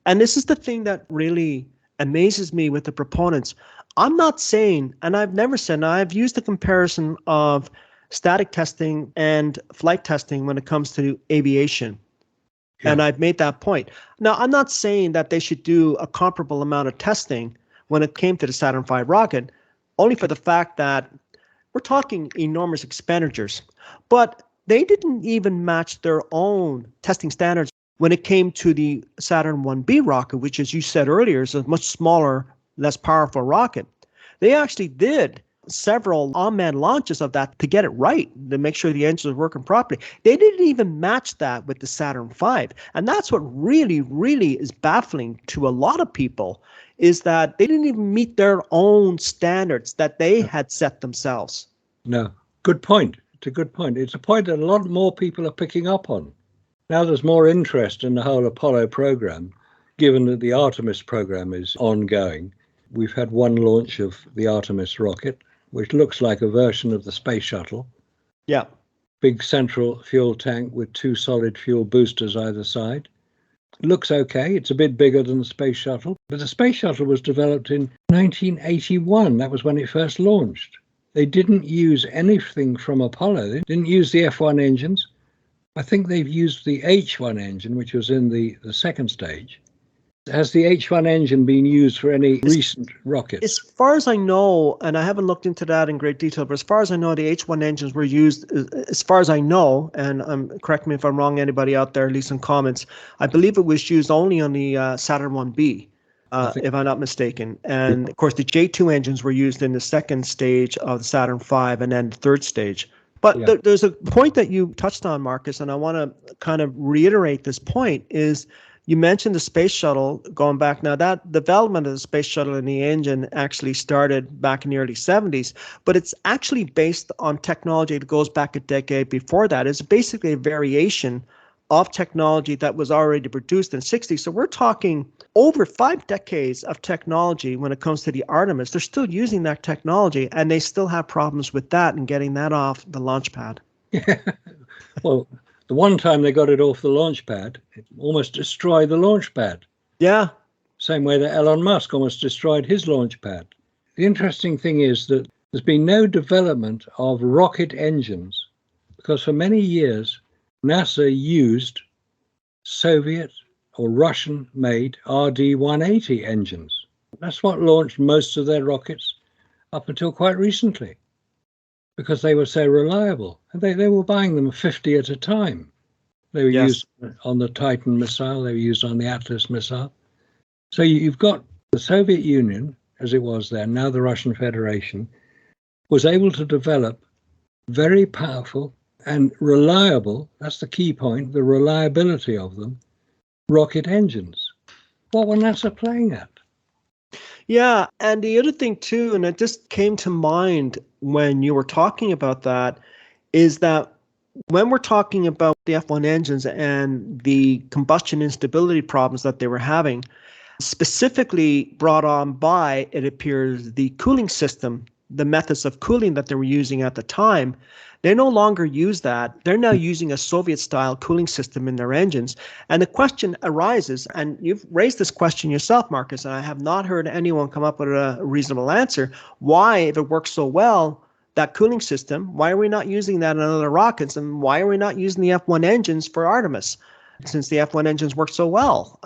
And this is the thing that really amazes me with the proponents. I'm not saying, and I've never said, and I've used the comparison of static testing and flight testing when it comes to aviation. Yeah. And I've made that point. Now, I'm not saying that they should do a comparable amount of testing when it came to the Saturn V rocket, only for the fact that we're talking enormous expenditures. But they didn't even match their own testing standards when it came to the Saturn 1B rocket, which, as you said earlier, is a much smaller, less powerful rocket. They actually did several unmanned launches of that to get it right, to make sure the engines were working properly. They didn't even match that with the Saturn V. And that's what really, really is baffling to a lot of people, is that they didn't even meet their own standards that they had set themselves. No, good point. It's a good point. It's a point that a lot more people are picking up on. Now there's more interest in the whole Apollo program, given that the Artemis program is ongoing. We've had one launch of the Artemis rocket, which looks like a version of the space shuttle. Yeah. Big central fuel tank with 2 solid fuel boosters either side. It looks okay. It's a bit bigger than the space shuttle. But the space shuttle was developed in 1981. That was when it first launched. They didn't use anything from Apollo. They didn't use the F1 engines. I think they've used the H1 engine, which was in the second stage. Has the H1 engine been used for any recent rockets? As far as I know, and I haven't looked into that in great detail, but as far as I know, the H1 engines were used, as far as I know, and correct me if I'm wrong, anybody out there, at least in comments, I believe it was used only on the Saturn 1B, if I'm not mistaken. And of course, the J2 engines were used in the second stage of the Saturn V and then the third stage. But there's a point that you touched on, Marcus, and I want to kind of reiterate this point, is you mentioned the space shuttle going back. Now, that development of the space shuttle and the engine actually started back in the early 70s, but it's actually based on technology that goes back a decade before that. It's basically a variation of technology that was already produced in the 60s. So we're talking over 5 decades of technology when it comes to the Artemis. They're still using that technology, and they still have problems with that and getting that off the launch pad. Yeah. Well, the one time they got it off the launch pad, it almost destroyed the launch pad. Yeah. Same way that Elon Musk almost destroyed his launch pad. The interesting thing is that there's been no development of rocket engines because for many years, NASA used Soviet or Russian-made RD-180 engines. That's what launched most of their rockets up until quite recently, because they were so reliable. And they were buying them 50 at a time. They were used on the Titan missile, they were used on the Atlas missile. So you've got the Soviet Union, as it was then, now the Russian Federation, was able to develop very powerful and reliable, that's the key point, the reliability of them, rocket engines. What were NASA playing at? Yeah, and the other thing too, and it just came to mind when you were talking about that, is that when we're talking about the F1 engines and the combustion instability problems that they were having, specifically brought on by, it appears, the cooling system, the methods of cooling that they were using at the time, they no longer use that. They're now using a Soviet-style cooling system in their engines. And the question arises, and you've raised this question yourself, Marcus, and I have not heard anyone come up with a reasonable answer. Why, if it works so well, that cooling system, why are we not using that in other rockets? And why are we not using the F1 engines for Artemis, since the F1 engines work so well,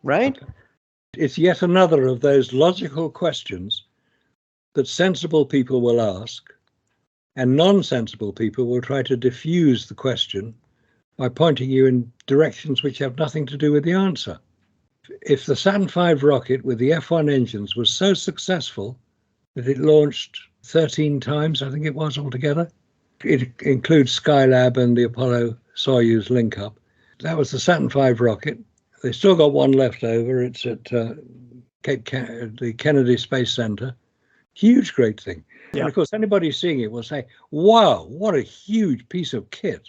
right? Okay. It's yet another of those logical questions that sensible people will ask, and non-sensible people will try to diffuse the question by pointing you in directions which have nothing to do with the answer. If the Saturn V rocket with the F1 engines was so successful that it launched 13 times, I think it was altogether, it includes Skylab and the Apollo-Soyuz link-up. That was the Saturn V rocket. They still got one left over. It's at the Kennedy Space Center. Huge, great thing. Yeah. And of course, anybody seeing it will say, wow, what a huge piece of kit.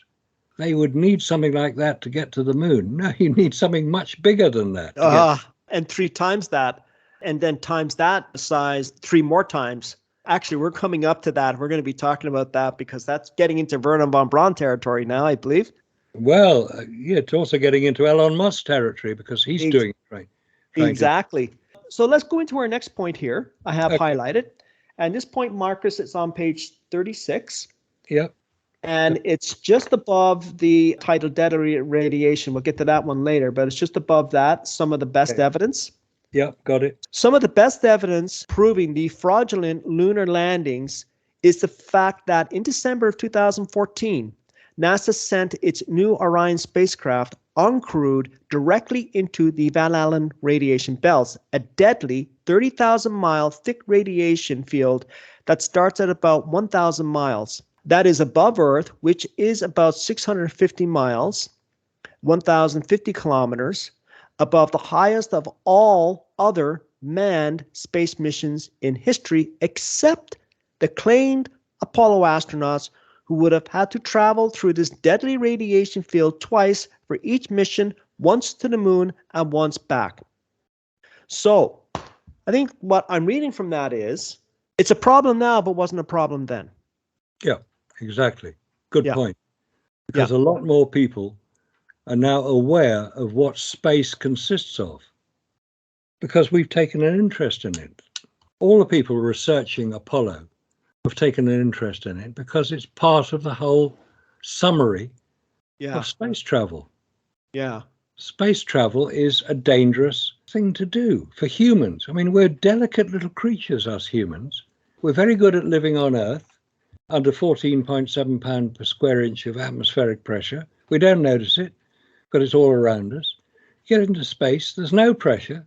They would need something like that to get to the moon. No, you need something much bigger than that. And 3 times that, and then times that size 3 more times. Actually, we're coming up to that. We're going to be talking about that because that's getting into Wernher von Braun territory now, I believe. Well, yeah, it's also getting into Elon Musk territory because he's doing it right. Exactly. So let's go into our next point here. I have highlighted. And this point, Marcus, it's on page 36. Yep. And it's just above the title deadly radiation. We'll get to that one later, but it's just above that, some of the best evidence. Yep, got it. Some of the best evidence proving the fraudulent lunar landings is the fact that in December of 2014, NASA sent its new Orion spacecraft uncrewed directly into the Van Allen radiation belts, a deadly 30,000-mile thick radiation field that starts at about 1,000 miles. That is above Earth, which is about 650 miles, 1,050 kilometers, above the highest of all other manned space missions in history, except the claimed Apollo astronauts, who would have had to travel through this deadly radiation field twice for each mission, once to the moon and once back. So I think what I'm reading from that is it's a problem now, but wasn't a problem then. Yeah, exactly. Good point. Because a lot more people are now aware of what space consists of, because we've taken an interest in it. All the people researching Apollo have taken an interest in it because it's part of the whole summary of space travel. Yeah. Space travel is a dangerous thing to do for humans. I mean, we're delicate little creatures, us humans. We're very good at living on Earth under 14.7 pounds per square inch of atmospheric pressure. We don't notice it because it's all around us. Get into space, there's no pressure.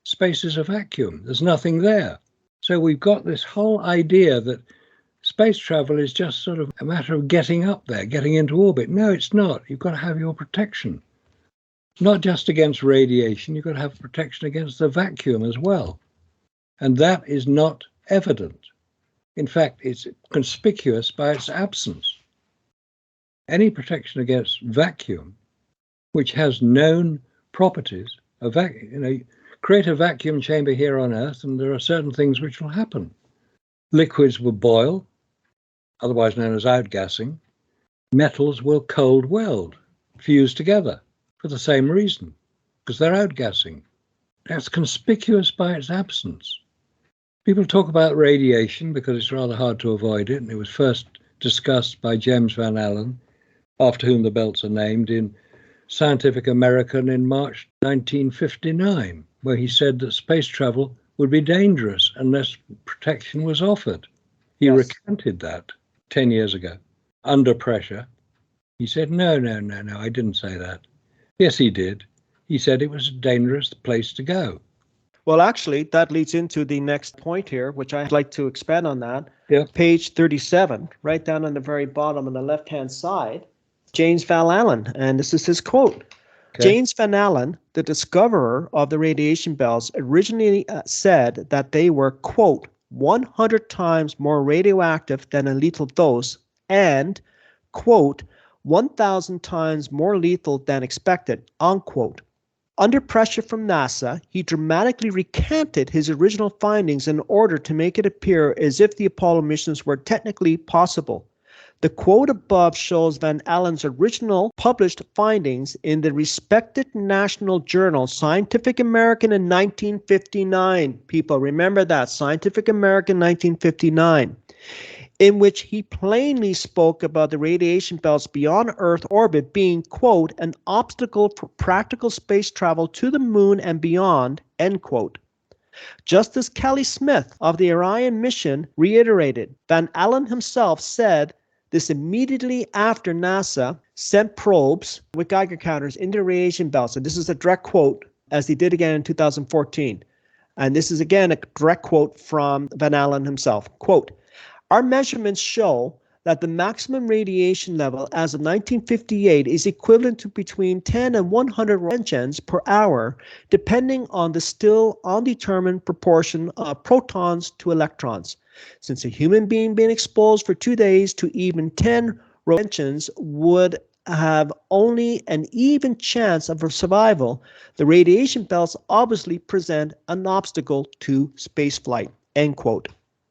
Space is a vacuum. There's nothing there. So we've got this whole idea that space travel is just sort of a matter of getting up there, getting into orbit. No, it's not. You've got to have your protection. Not just against radiation, you've got to have protection against the vacuum as well. And that is not evident. In fact, it's conspicuous by its absence. Any protection against vacuum, which has known properties, create a vacuum chamber here on Earth, and there are certain things which will happen. Liquids will boil, otherwise known as outgassing. Metals will cold weld, fuse together for the same reason, because they're outgassing. That's conspicuous by its absence. People talk about radiation because it's rather hard to avoid it, and it was first discussed by James Van Allen, after whom the belts are named, in Scientific American in March 1959, where he said that space travel would be dangerous unless protection was offered. He recanted that 10 years ago, under pressure. He said, no, I didn't say that. Yes, he did. He said it was a dangerous place to go. Well, actually, that leads into the next point here, which I'd like to expand on that. Yeah. Page 37, right down on the very bottom on the left-hand side, James Van Allen, and this is his quote. Okay. James Van Allen, the discoverer of the radiation belts, originally said that they were, quote, 100 times more radioactive than a lethal dose and, quote, 1,000 times more lethal than expected, unquote. Under pressure from NASA, he dramatically recanted his original findings in order to make it appear as if the Apollo missions were technically possible. The quote above shows Van Allen's original published findings in the respected national journal Scientific American in 1959. People, remember that, Scientific American 1959. In which he plainly spoke about the radiation belts beyond Earth orbit being, quote, an obstacle for practical space travel to the moon and beyond, end quote. Just as Kelly Smith of the Orion mission reiterated, Van Allen himself said this immediately after NASA sent probes with Geiger counters into the radiation belts. And this is a direct quote, as they did again in 2014. And this is again a direct quote from Van Allen himself. Quote, our measurements show that the maximum radiation level as of 1958 is equivalent to between 10 and 100 roentgens per hour, depending on the still undetermined proportion of protons to electrons. Since a human being being exposed for 2 days to even 10 roentgens would have only an even chance of survival, the radiation belts obviously present an obstacle to spaceflight, end quote.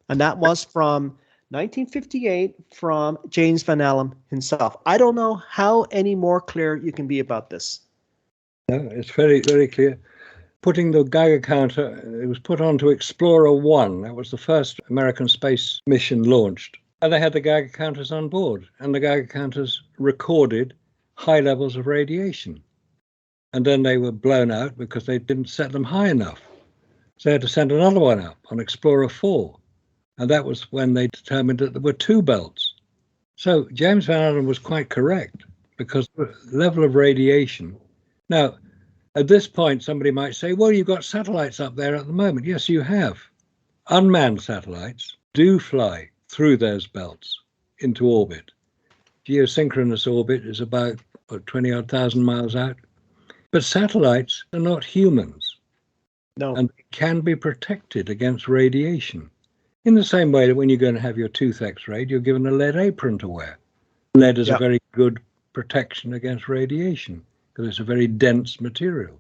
And that was from 1958 from James Van Allen himself. I don't know how any more clear you can be about this. No, it's very, very clear. putting the Geiger counter, it was put onto Explorer 1. That was the first American space mission launched. And they had the Geiger counters on board, and the Geiger counters recorded high levels of radiation. And then they were blown out because they didn't set them high enough. So they had to send another one up on Explorer 4. And that was when they determined that there were two belts. So James Van Allen was quite correct, because the level of radiation. Now, at this point, somebody might say, well, you've got satellites up there at the moment. Yes, you have. Unmanned satellites do fly through those belts into orbit. Geosynchronous orbit is about 20-odd thousand miles out. But satellites are not humans. No. And they can be protected against radiation. In the same way that when you're going to have your tooth x-rayed, you're given a lead apron to wear. Lead is a very good protection against radiation because it's a very dense material.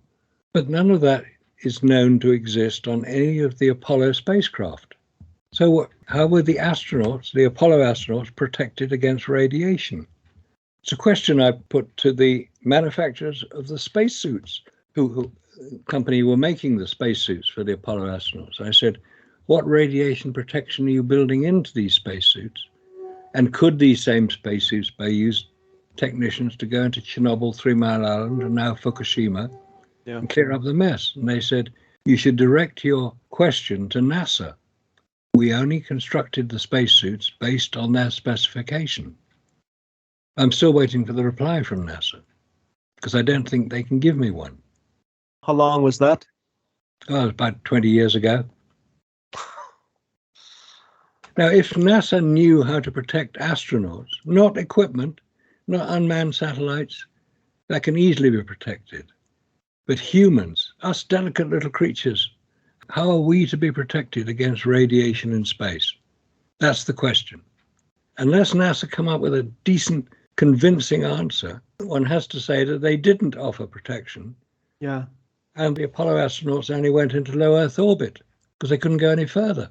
But none of that is known to exist on any of the Apollo spacecraft. So how were the astronauts, the Apollo astronauts, protected against radiation? It's a question I put to the manufacturers of the spacesuits, who company were making the spacesuits for the Apollo astronauts. I said, what radiation protection are you building into these spacesuits? And could these same spacesuits be used technicians to go into Chernobyl, 3 Mile Island, and now Fukushima, and clear up the mess? And they said, you should direct your question to NASA. We only constructed the spacesuits based on their specification. I'm still waiting for the reply from NASA, because I don't think they can give me one. How long was that? Oh, it was about 20 years ago. Now, if NASA knew how to protect astronauts, not equipment, not unmanned satellites, that can easily be protected. But humans, us delicate little creatures, how are we to be protected against radiation in space? That's the question. Unless NASA come up with a decent, convincing answer, one has to say that they didn't offer protection. Yeah. And the Apollo astronauts only went into low Earth orbit because they couldn't go any further.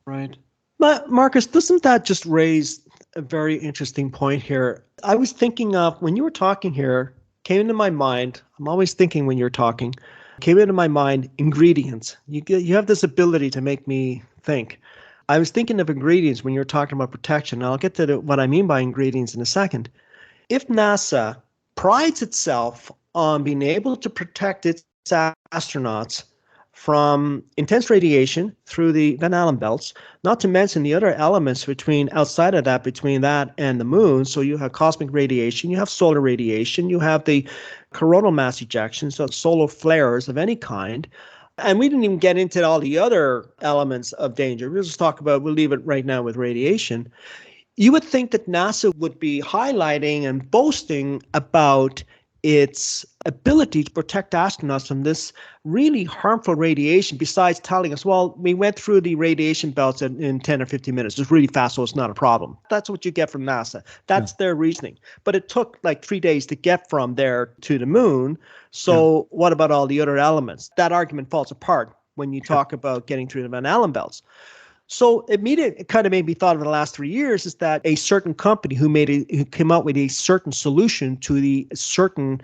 Right. But Marcus, doesn't that just raise a very interesting point here? I was thinking of, when you were talking here, came into my mind, I'm always thinking when you're talking, came into my mind, ingredients. You have this ability to make me think. I was thinking of ingredients when you're talking about protection. And I'll get to what I mean by ingredients in a second. If NASA prides itself on being able to protect its astronauts from intense radiation through the Van Allen belts, not to mention the other elements outside of that, between that and the moon. So you have cosmic radiation, you have solar radiation, you have the coronal mass ejection, so solar flares of any kind. And we didn't even get into all the other elements of danger. We'll leave it right now with radiation. You would think that NASA would be highlighting and boasting about its ability to protect astronauts from this really harmful radiation, besides telling us, well, we went through the radiation belts in 10 or 15 minutes. It's really fast, so it's not a problem. That's what you get from NASA. That's their reasoning. But it took like 3 days to get from there to the moon. So what about all the other elements? That argument falls apart when you talk about getting through the Van Allen belts. So it kind of made me thought of the last 3 years is that a certain company who came out with a certain solution to the certain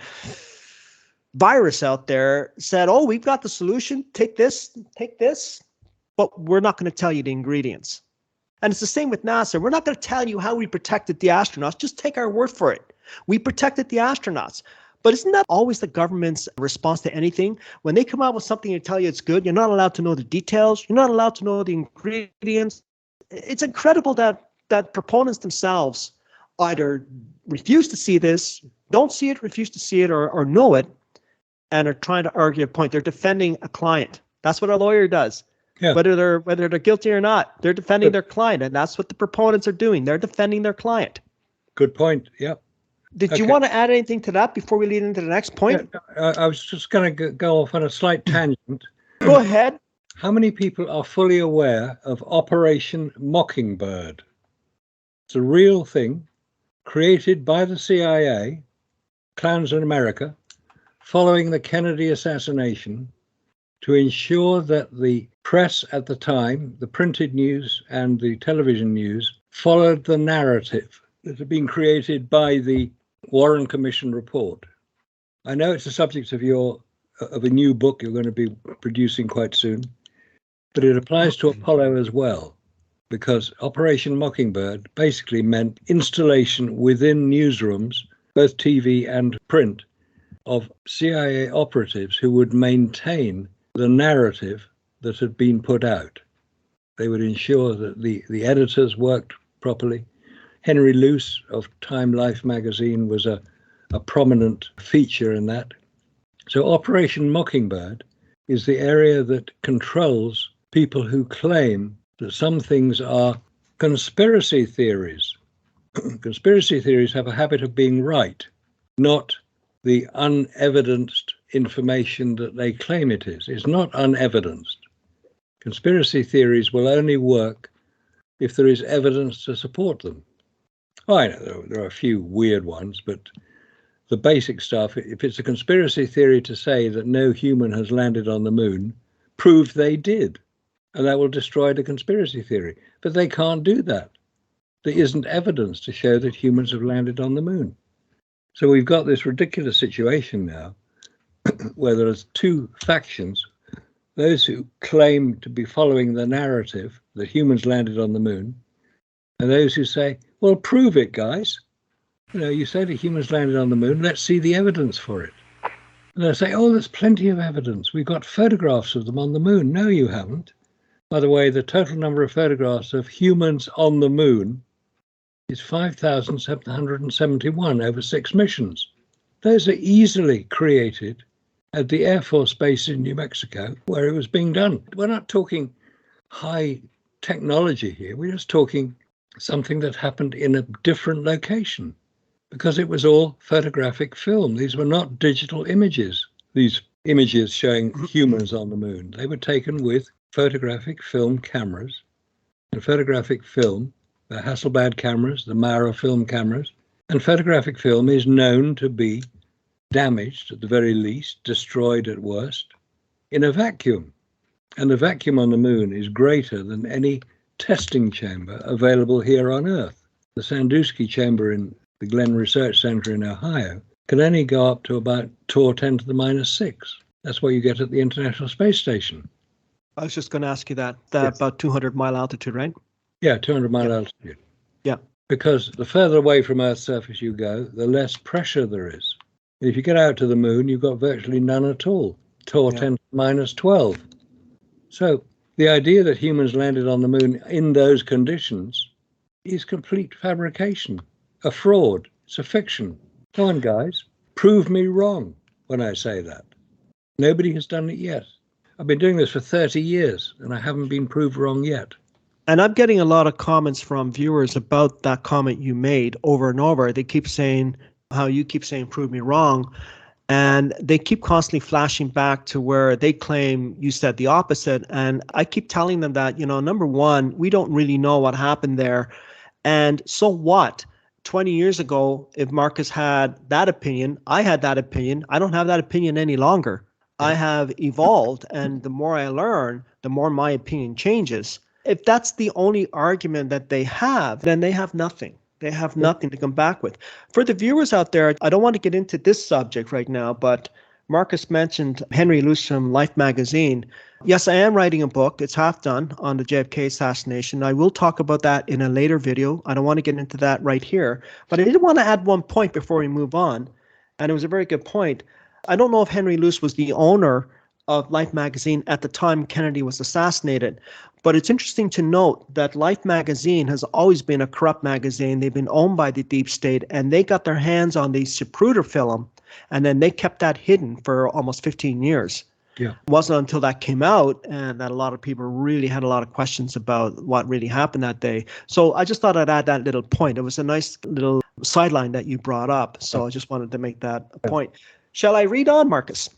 virus out there said, oh, we've got the solution, take this, but we're not going to tell you the ingredients. And it's the same with NASA. We're not going to tell you how we protected the astronauts. Just take our word for it. We protected the astronauts. But isn't that always the government's response to anything? When they come out with something and tell you it's good, you're not allowed to know the details. You're not allowed to know the ingredients. It's incredible that proponents themselves either refuse to see this, don't see it, refuse to see it, or know it, and are trying to argue a point. They're defending a client. That's what a lawyer does. Yeah. Whether they're guilty or not, they're defending their client, and that's what the proponents are doing. They're defending their client. Good point. Yeah. Did you want to add anything to that before we lead into the next point? Yeah, I was just going to go off on a slight tangent. Go ahead. How many people are fully aware of Operation Mockingbird? It's a real thing created by the CIA, clowns in America, following the Kennedy assassination, to ensure that the press at the time, the printed news and the television news, followed the narrative that had been created by the Warren Commission report. I know it's the subject of your of a new book you're going to be producing quite soon, but it applies to Apollo as well, because Operation Mockingbird basically meant installation within newsrooms, both TV and print, of CIA operatives who would maintain the narrative that had been put out. They would ensure that the editors worked properly. Henry Luce of Time Life magazine was a prominent feature in that. So Operation Mockingbird is the area that controls people who claim that some things are conspiracy theories. Conspiracy theories have a habit of being right, not the unevidenced information that they claim it is. It's not unevidenced. Conspiracy theories will only work if there is evidence to support them. Oh, I know there are a few weird ones, but the basic stuff, if it's a conspiracy theory to say that no human has landed on the moon, prove they did, and that will destroy the conspiracy theory. But they can't do that. There isn't evidence to show that humans have landed on the moon. So we've got this ridiculous situation now where there's two factions, those who claim to be following the narrative that humans landed on the moon, and those who say, well, prove it, guys. You know, you say that humans landed on the moon, let's see the evidence for it. And they say, oh, there's plenty of evidence. We've got photographs of them on the moon. No, you haven't. By the way, the total number of photographs of humans on the moon is 5,771 over 6 missions. Those are easily created at the Air Force Base in New Mexico, where it was being done. We're not talking high technology here. We're just talking something that happened in a different location, because it was all photographic film. These were not digital images. These images showing humans on the moon, they were taken with photographic film cameras. And photographic film, the Hasselblad cameras, the Maurer film cameras, and photographic film is known to be damaged at the very least, destroyed at worst, in a vacuum. And the vacuum on the moon is greater than any testing chamber available here on Earth. The Sandusky chamber in the Glenn Research Center in Ohio can only go up to about 2 or 10 to the minus 6. That's what you get at the International Space Station. I was just going to ask you that, Yes. about 200-mile altitude, right? Yeah, 200-mile altitude. Yeah. Because the further away from Earth's surface you go, the less pressure there is. If you get out to the moon, you've got virtually none at all, 2 or 10 to the minus 12. So the idea that humans landed on the moon in those conditions is complete fabrication, a fraud. It's a fiction. Come on, guys, prove me wrong when I say that. Nobody has done it yet. I've been doing this for 30 years and I haven't been proved wrong yet. And I'm getting a lot of comments from viewers about that comment you made over and over. They keep saying how you keep saying, prove me wrong. And they keep constantly flashing back to where they claim you said the opposite. And I keep telling them that, number one, we don't really know what happened there. And so what? 20 years ago, if Marcus had that opinion, I had that opinion. I don't have that opinion any longer. I have evolved, and the more I learn, the more my opinion changes. If that's the only argument that they have, then they have nothing. They have nothing to come back with. For the viewers out there, I don't want to get into this subject right now, but Marcus mentioned Henry Luce from Life magazine. Yes, I am writing a book. It's half done on the JFK assassination. I will talk about that in a later video. I don't want to get into that right here, but I did want to add one point before we move on, and it was a very good point. I don't know if Henry Luce was the owner of Life magazine at the time Kennedy was assassinated, but it's interesting to note that Life magazine has always been a corrupt magazine. They've been owned by the deep state, and they got their hands on the Zapruder film, and then they kept that hidden for almost 15 years. Yeah. It wasn't until that came out and that a lot of people really had a lot of questions about what really happened that day. So I just thought I'd add that little point. It was a nice little sideline that you brought up. So I just wanted to make that a point. Shall I read on, Marcus?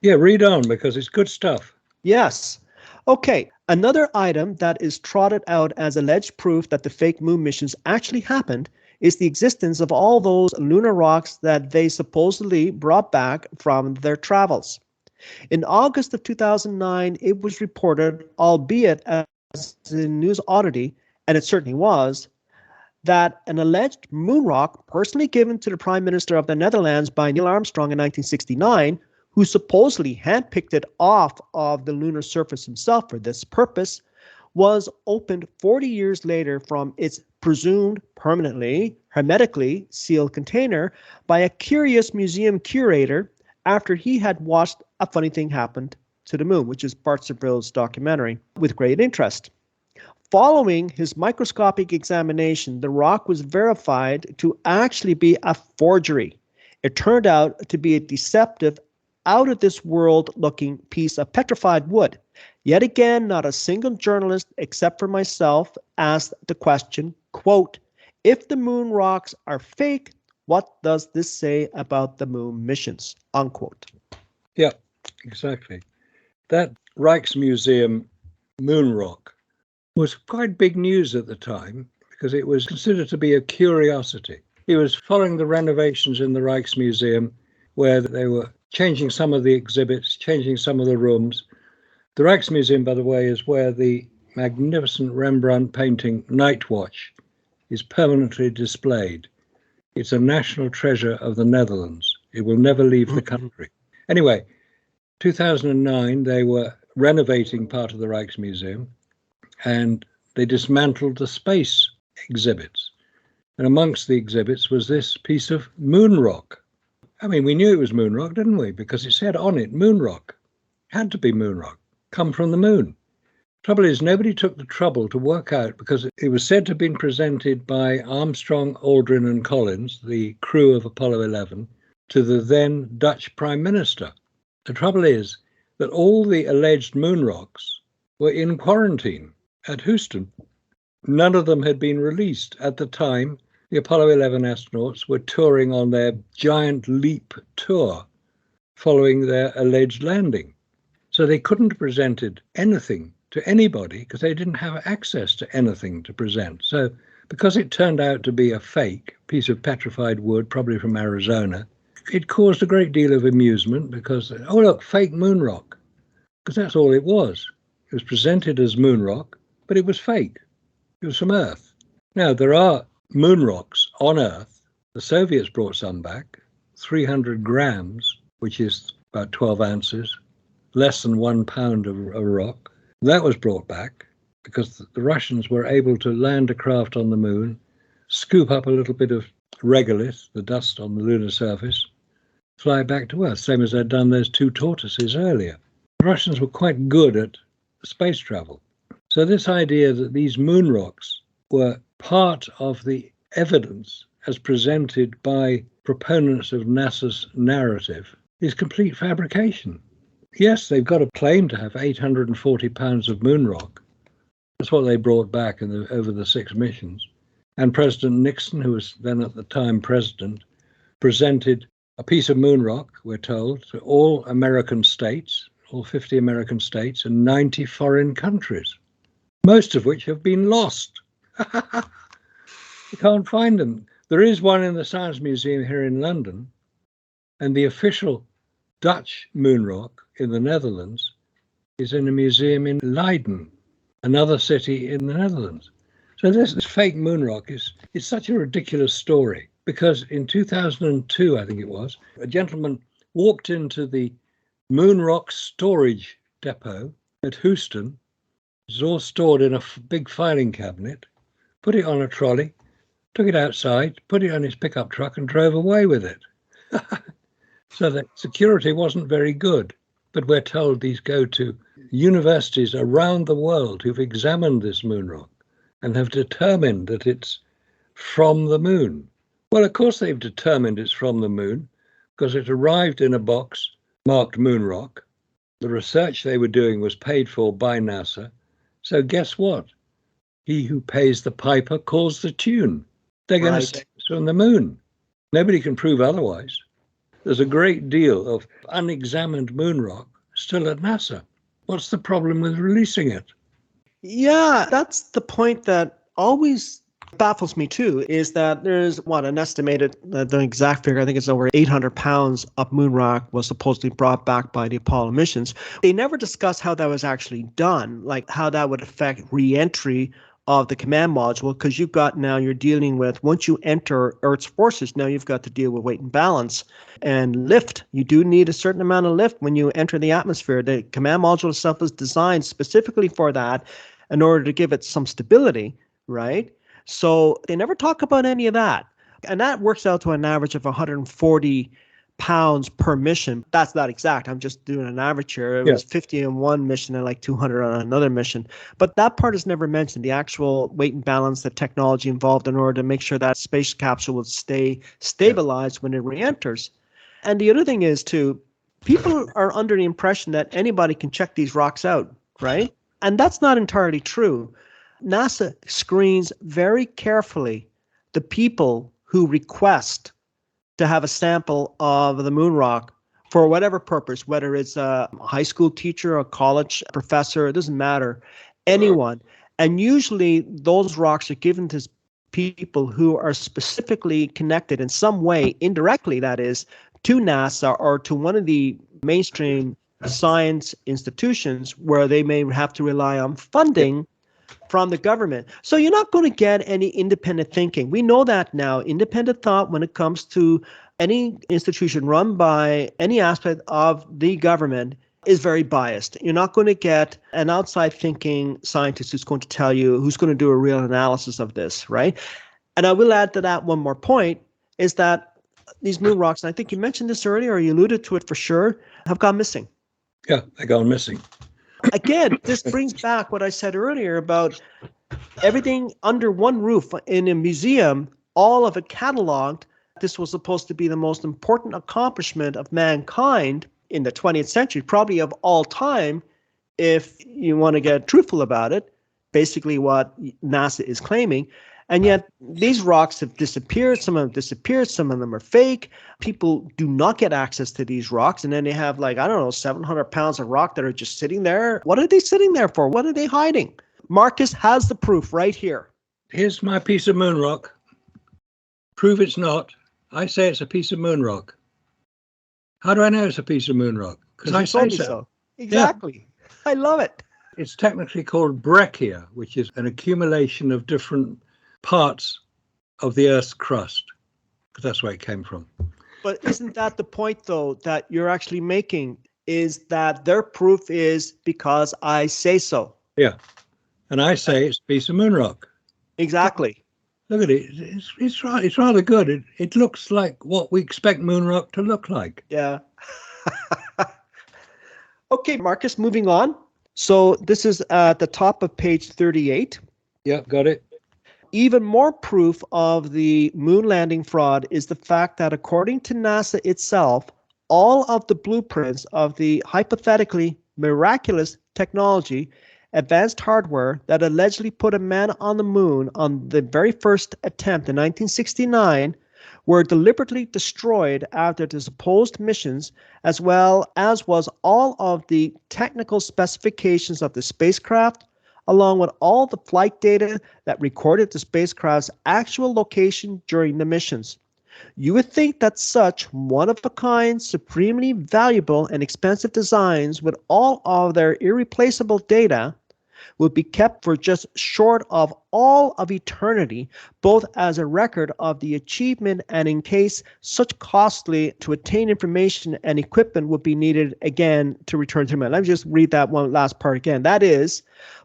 Yeah, read on, because it's good stuff. Yes. Okay. Another item that is trotted out as alleged proof that the fake moon missions actually happened is the existence of all those lunar rocks that they supposedly brought back from their travels. In August of 2009, it was reported, albeit as a news oddity, and it certainly was, that an alleged moon rock personally given to the Prime Minister of the Netherlands by Neil Armstrong in 1969 who supposedly handpicked it off of the lunar surface himself for this purpose, was opened 40 years later from its presumed permanently, hermetically sealed container by a curious museum curator after he had watched A Funny Thing Happened to the Moon, which is Bart Sibrill's documentary, with great interest. Following his microscopic examination, the rock was verified to actually be a forgery. It turned out to be a deceptive, out-of-this-world-looking piece of petrified wood. Yet again, not a single journalist, except for myself, asked the question, quote, if the moon rocks are fake, what does this say about the moon missions? Unquote. Yeah, exactly. That Rijksmuseum moon rock was quite big news at the time because it was considered to be a curiosity. It was following the renovations in the Rijksmuseum where they were changing some of the exhibits, changing some of the rooms. The Rijksmuseum, by the way, is where the magnificent Rembrandt painting Night Watch is permanently displayed. It's a national treasure of the Netherlands. It will never leave the country. Anyway, 2009, they were renovating part of the Rijksmuseum and they dismantled the space exhibits. And amongst the exhibits was this piece of moon rock. I mean, we knew it was moon rock, didn't we? Because it said on it, moon rock. Had to be moon rock, come from the moon. Trouble is, nobody took the trouble to work out, because it was said to have been presented by Armstrong, Aldrin and Collins, the crew of Apollo 11, to the then Dutch Prime Minister. The trouble is that all the alleged moon rocks were in quarantine at Houston. None of them had been released. At the time, the Apollo 11 astronauts were touring on their giant leap tour following their alleged landing. So they couldn't have presented anything to anybody because they didn't have access to anything to present. So because it turned out to be a fake piece of petrified wood, probably from Arizona, it caused a great deal of amusement because, oh look, fake moon rock, because that's all it was. It was presented as moon rock, but it was fake. It was from Earth. Now, there are moon rocks on Earth. The Soviets brought some back, 300 grams, which is about 12 ounces, less than 1 pound of a rock. That was brought back because the Russians were able to land a craft on the moon, scoop up a little bit of regolith, the dust on the lunar surface, fly it back to Earth, same as they'd done those 2 tortoises earlier. The Russians were quite good at space travel. So this idea that these moon rocks were part of the evidence as presented by proponents of NASA's narrative is complete fabrication. Yes, they've got a claim to have 840 pounds of moon rock. That's what they brought back over the 6 missions. And President Nixon, who was then at the time president, presented a piece of moon rock, we're told, to all American states, all 50 American states and 90 foreign countries, most of which have been lost. You can't find them. There is one in the Science Museum here in London, and the official Dutch moon rock in the Netherlands is in a museum in Leiden, another city in the Netherlands. So this fake moon rock is such a ridiculous story because in 2002, I think it was, a gentleman walked into the moon rock storage depot at Houston. It was all stored in a big filing cabinet, put it on a trolley, took it outside, put it on his pickup truck and drove away with it. So the security wasn't very good. But we're told these go to universities around the world who've examined this moon rock and have determined that it's from the moon. Well, of course they've determined it's from the moon because it arrived in a box marked moon rock. The research they were doing was paid for by NASA. So guess what? He who pays the piper calls the tune. They're going to say it's from the moon. Nobody can prove otherwise. There's a great deal of unexamined moon rock still at NASA. What's the problem with releasing it? Yeah, that's the point that always baffles me too, is that there's an estimated, the exact figure, I think it's over 800 pounds of moon rock was supposedly brought back by the Apollo missions. They never discussed how that was actually done, like how that would affect re-entry of the command module, because you've got now you're dealing with, once you enter Earth's forces, now you've got to deal with weight and balance and lift. You do need a certain amount of lift when you enter the atmosphere. The command module itself is designed specifically for that in order to give it some stability, right? So they never talk about any of that. And that works out to an average of 140 pounds per mission. That's not exact. I'm just doing an average here. It was 50 on one mission and like 200 on another mission. But that part is never mentioned. The actual weight and balance, the technology involved in order to make sure that space capsule will stay stabilized when it re-enters. And the other thing is, too, people are under the impression that anybody can check these rocks out, right? And that's not entirely true. NASA screens very carefully the people who request to have a sample of the moon rock for whatever purpose, whether it's a high school teacher, a college professor, it doesn't matter, anyone. And usually those rocks are given to people who are specifically connected in some way, indirectly that is, to NASA or to one of the mainstream science institutions where they may have to rely on funding from the government. So you're not going to get any independent thinking. We know that now. Independent thought when it comes to any institution run by any aspect of the government is very biased. You're not going to get an outside thinking scientist who's going to tell you, who's going to do a real analysis of this, right? And I will add to that one more point, is that these moon rocks, and I think you mentioned this earlier, or you alluded to it for sure, have gone missing. Yeah, they've gone missing. Again, this brings back what I said earlier about everything under one roof in a museum, all of it cataloged. This was supposed to be the most important accomplishment of mankind in the 20th century, probably of all time, if you want to get truthful about it, basically what NASA is claiming. And yet these rocks have disappeared. Some of them disappeared. Some of them are fake. People do not get access to these rocks. And then they have 700 pounds of rock that are just sitting there. What are they sitting there for? What are they hiding? Marcus has the proof right here. Here's my piece of moon rock. Prove it's not. I say it's a piece of moon rock. How do I know it's a piece of moon rock? Because I say so. Exactly. Yeah. I love it. It's technically called breccia, which is an accumulation of different parts of the Earth's crust, because that's where it came from. But isn't that the point, though, that you're actually making, is that their proof is because I say so? Yeah. And I say it's a piece of moon rock. Exactly. Look at it. It's rather good. It looks like what we expect moon rock to look like. Yeah. Okay, Marcus, moving on. So this is at the top of page 38. Yeah, got it. Even more proof of the moon landing fraud is the fact that according to NASA itself, all of the blueprints of the hypothetically miraculous technology, advanced hardware that allegedly put a man on the moon on the very first attempt in 1969 were deliberately destroyed after the supposed missions, as well as was all of the technical specifications of the spacecraft, along with all the flight data that recorded the spacecraft's actual location during the missions. You would think that such one-of-a-kind, supremely valuable and expensive designs with all of their irreplaceable data would be kept for just short of all of eternity, both as a record of the achievement and in case such costly to attain information and equipment would be needed again to return to man. Let me just read that one last part again. That is,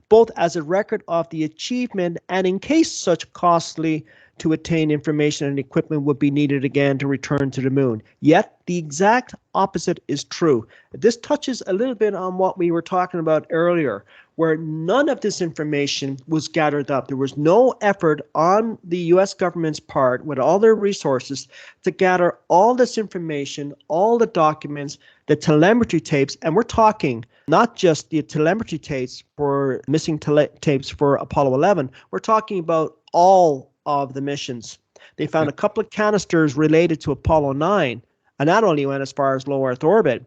both as a record of the achievement and in case such costly to attain information and equipment would be needed again to return to the moon. Yet the exact opposite is true. This touches a little bit on what we were talking about earlier, where none of this information was gathered up. There was no effort on the U.S. government's part with all their resources to gather all this information, all the documents, the telemetry tapes, and we're talking not just the telemetry tapes for missing tapes for Apollo 11, we're talking about all of the missions. They found a couple of canisters related to Apollo 9, and that only went as far as low Earth orbit.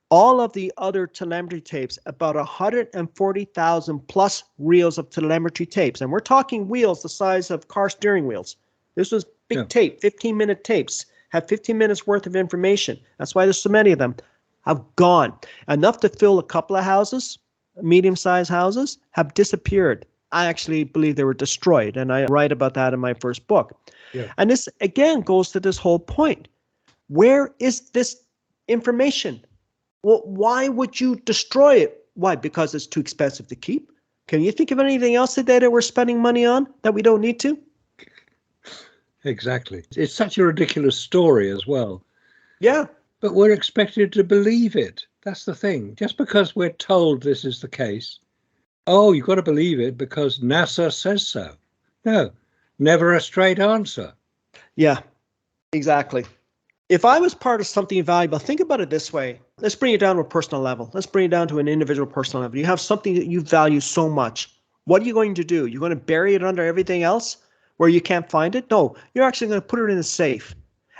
All of the other telemetry tapes, about 140,000 plus reels of telemetry tapes. And we're talking wheels the size of car steering wheels. This was big tape, 15-minute tapes, have 15 minutes worth of information. That's why there's so many of them. Have gone. Enough to fill a couple of houses, medium-sized houses, have disappeared. I actually believe they were destroyed, and I write about that in my first book. Yeah. And this, again, goes to this whole point. Where is this information? Well, why would you destroy it? Why? Because it's too expensive to keep? Can you think of anything else today that we're spending money on that we don't need to? Exactly. It's such a ridiculous story as well. Yeah. But we're expected to believe it. That's the thing. Just because we're told this is the case, oh, you've got to believe it because NASA says so. No, never a straight answer. Yeah, exactly. If I was part of something valuable, think about it this way. Let's bring it down to a personal level. Let's bring it down to an individual personal level. You have something that you value so much. What are you going to do? You're going to bury it under everything else where you can't find it? No, you're actually going to put it in a safe.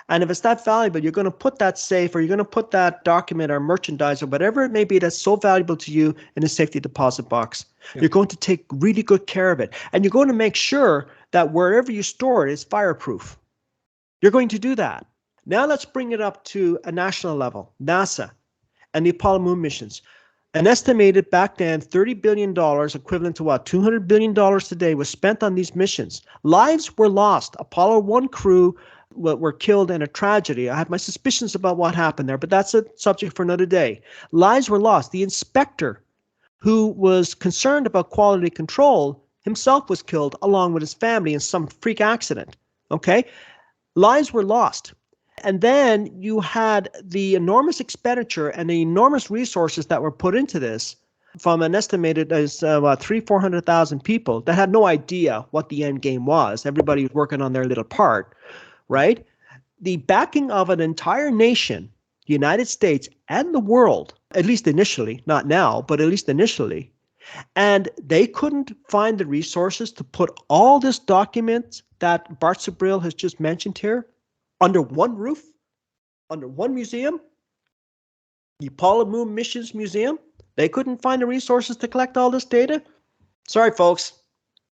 And if it's that valuable, you're going to put that safe, or you're going to put that document or merchandise or whatever it may be that's so valuable to you in a safety deposit box. Yeah. You're going to take really good care of it. And you're going to make sure that wherever you store it is fireproof. You're going to do that. Now let's bring it up to a national level, NASA and the Apollo moon missions. An estimated back then $30 billion, equivalent to what, $200 billion today, was spent on these missions. Lives were lost. Apollo 1 crew were killed in a tragedy. I have my suspicions about what happened there, but that's a subject for another day. Lives were lost. The inspector who was concerned about quality control himself was killed along with his family in some freak accident. Okay? Lives were lost. And then you had the enormous expenditure and the enormous resources that were put into this from an estimated as 400,000 people that had no idea what the end game was. Everybody was working on their little part, right? The backing of an entire nation, the United States and the world, at least initially, not now, but at least initially, and they couldn't find the resources to put all this document that Bart Sabril has just mentioned here under one roof, under one museum, the Apollo Moon Missions Museum. They couldn't find the resources to collect all this data. Sorry, folks.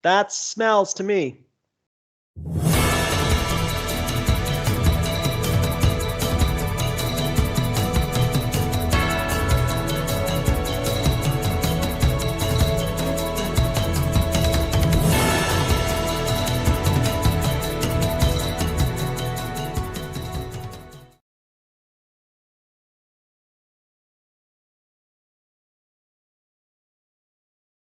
That smells to me.